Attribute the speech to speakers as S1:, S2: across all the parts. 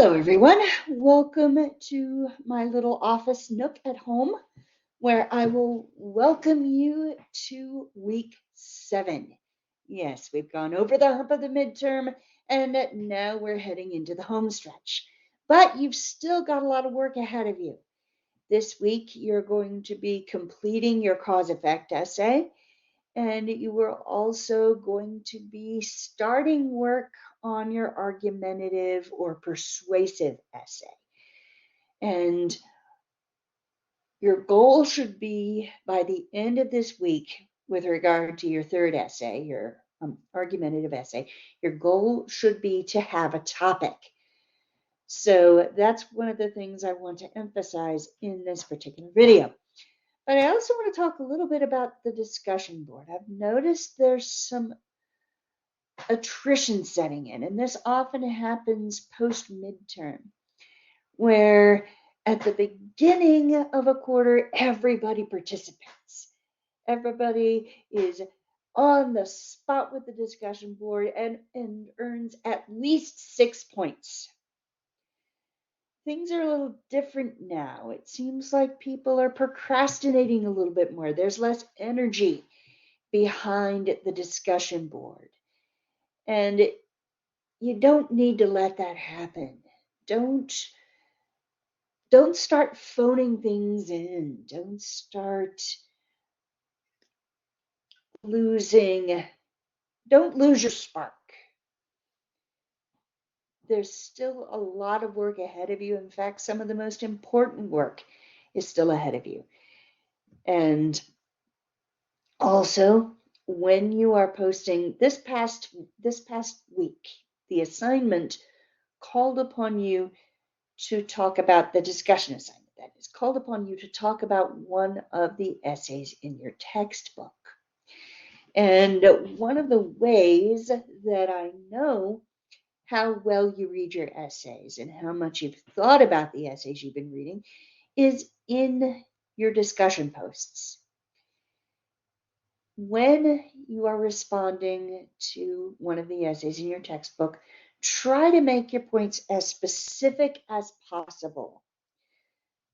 S1: Hello, everyone. Welcome to my little office nook at home where I will welcome you to week 7. Yes, we've gone over the hump of the midterm and now we're heading into the home stretch. But you've still got a lot of work ahead of you. This week, you're going to be completing your cause-effect essay, and you are also going to be starting work on your argumentative or persuasive essay. And your goal should be by the end of this week, with regard to your third essay, your argumentative essay, your goal should be to have a topic. So that's one of the things I want to emphasize in this particular video. But I also want to talk a little bit about the discussion board. I've noticed there's some attrition setting in, and this often happens post-midterm, where at the beginning of a quarter, everybody participates. Everybody is on the spot with the discussion board and earns at least 6 points. Things are a little different now. It seems like people are procrastinating a little bit more. There's less energy behind the discussion board. And you don't need to let that happen. Don't start phoning things in. Don't start don't lose your spark. There's still a lot of work ahead of you. In fact, some of the most important work is still ahead of you. And also, when you are posting this past week, the assignment called upon you to talk about the discussion assignment. That is called upon you to talk about one of the essays in your textbook. And one of the ways that I know how well you read your essays and how much you've thought about the essays you've been reading is in your discussion posts. When you are responding to one of the essays in your textbook, try to make your points as specific as possible.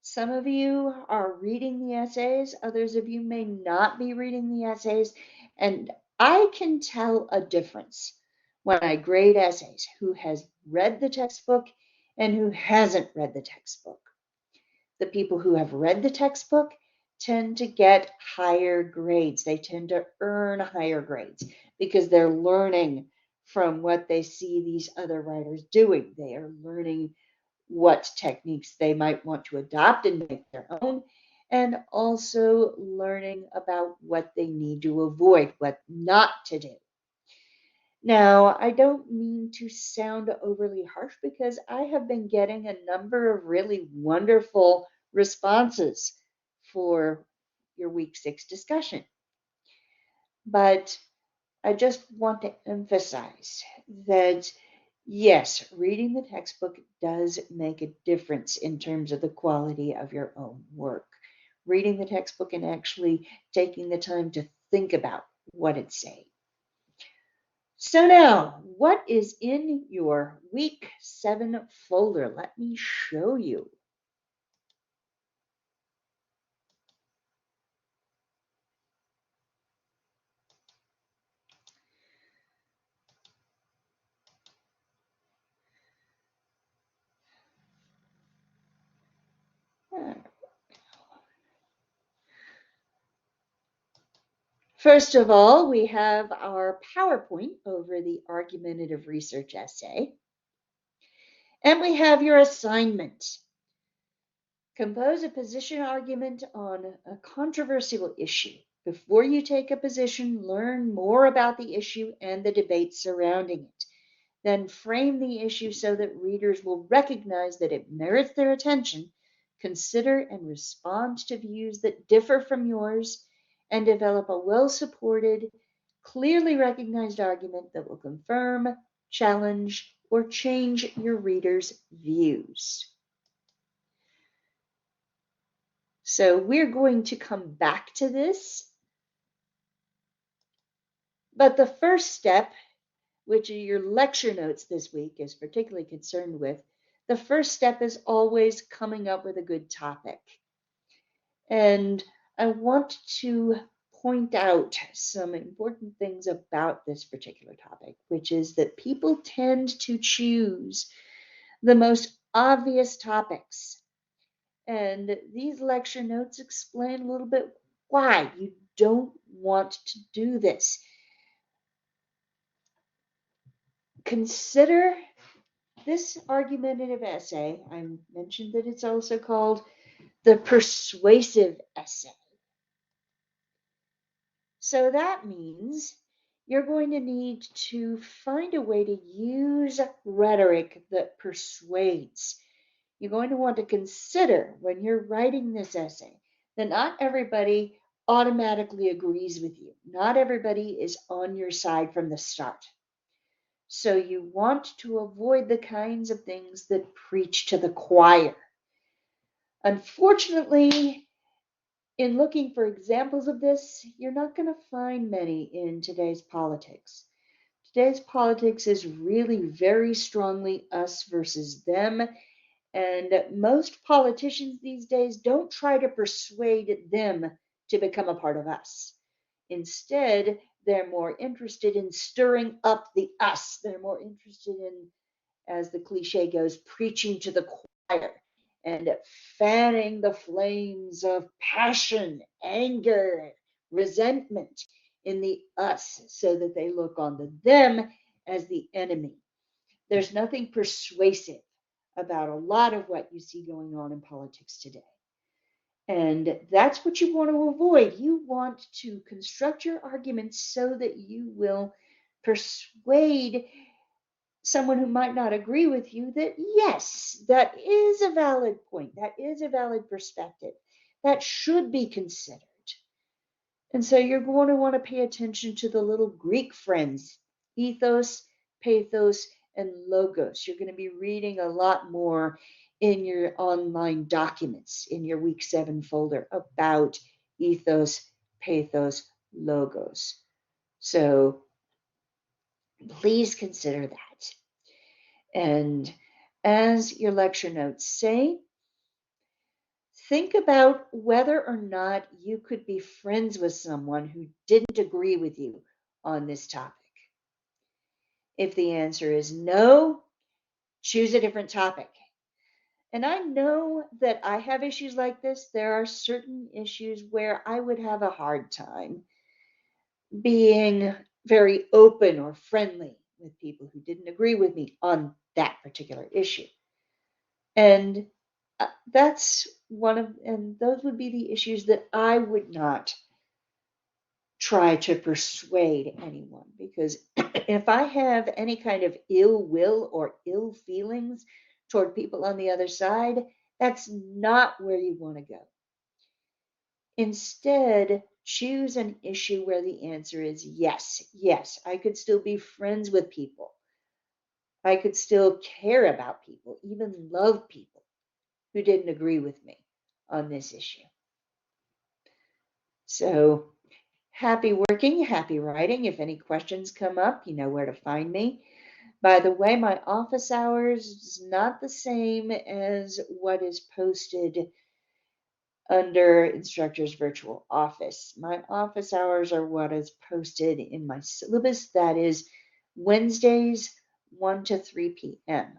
S1: Some of you are reading the essays, others of you may not be reading the essays, and I can tell a difference when I grade essays, who has read the textbook and who hasn't read the textbook. The people who have read the textbook tend to get higher grades. They tend to earn higher grades because they're learning from what they see these other writers doing. They are learning what techniques they might want to adopt and make their own, and also learning about what they need to avoid, what not to do. Now, I don't mean to sound overly harsh because I have been getting a number of really wonderful responses for your week 6 discussion. But I just want to emphasize that yes, reading the textbook does make a difference in terms of the quality of your own work. Reading the textbook and actually taking the time to think about what it's saying. So now, what is in your week 7 folder? Let me show you. First of all, we have our PowerPoint over the argumentative research essay. And we have your assignment. Compose a position argument on a controversial issue. Before you take a position, learn more about the issue and the debate surrounding it. Then frame the issue so that readers will recognize that it merits their attention, consider and respond to views that differ from yours, and develop a well-supported, clearly recognized argument that will confirm, challenge, or change your readers' views. So we're going to come back to this. But the first step, which your lecture notes this week is particularly concerned with, the first step is always coming up with a good topic. And I want to point out some important things about this particular topic, which is that people tend to choose the most obvious topics. And these lecture notes explain a little bit why you don't want to do this. Consider this argumentative essay. I mentioned that it's also called the persuasive essay. So that means you're going to need to find a way to use rhetoric that persuades. You're going to want to consider when you're writing this essay that not everybody automatically agrees with you. Not everybody is on your side from the start. So you want to avoid the kinds of things that preach to the choir. Unfortunately, in looking for examples of this, you're not going to find many in today's politics. Today's politics is really very strongly us versus them, and most politicians these days don't try to persuade them to become a part of us. Instead, they're more interested in stirring up the us. They're more interested in, as the cliche goes, preaching to the choir and fanning the flames of passion, anger, resentment in the us so that they look on the them as the enemy. There's nothing persuasive about a lot of what you see going on in politics today. And that's what you want to avoid. You want to construct your arguments so that you will persuade someone who might not agree with you that yes, that is a valid point, that is a valid perspective, that should be considered. And so you're going to want to pay attention to the little Greek friends, ethos, pathos, and logos. You're going to be reading a lot more in your online documents in your week 7 folder about ethos, pathos, logos. So please consider that. And as your lecture notes say, think about whether or not you could be friends with someone who didn't agree with you on this topic. If the answer is no, choose a different topic. And I know that I have issues like this. There are certain issues where I would have a hard time being very open or friendly with people who didn't agree with me on that particular issue. And that's and those would be the issues that I would not try to persuade anyone, because if I have any kind of ill will or ill feelings toward people on the other side, that's not where you want to go. Instead, choose an issue where the answer is yes, yes, I could still be friends with people. I could still care about people, even love people who didn't agree with me on this issue. So happy working, happy writing. If any questions come up, you know where to find me. By the way, my office hours is not the same as what is posted under Instructor's Virtual Office. My office hours are what is posted in my syllabus. That is Wednesdays, 1 to 3 p.m.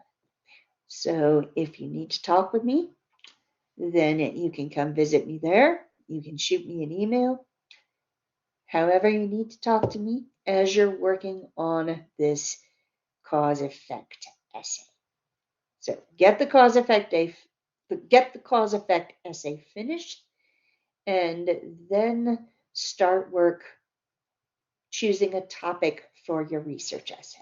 S1: So if you need to talk with me, then you can come visit me there. You can shoot me an email. However, you need to talk to me as you're working on this cause-effect essay. So get the cause-effect essay finished, and then start work choosing a topic for your research essay.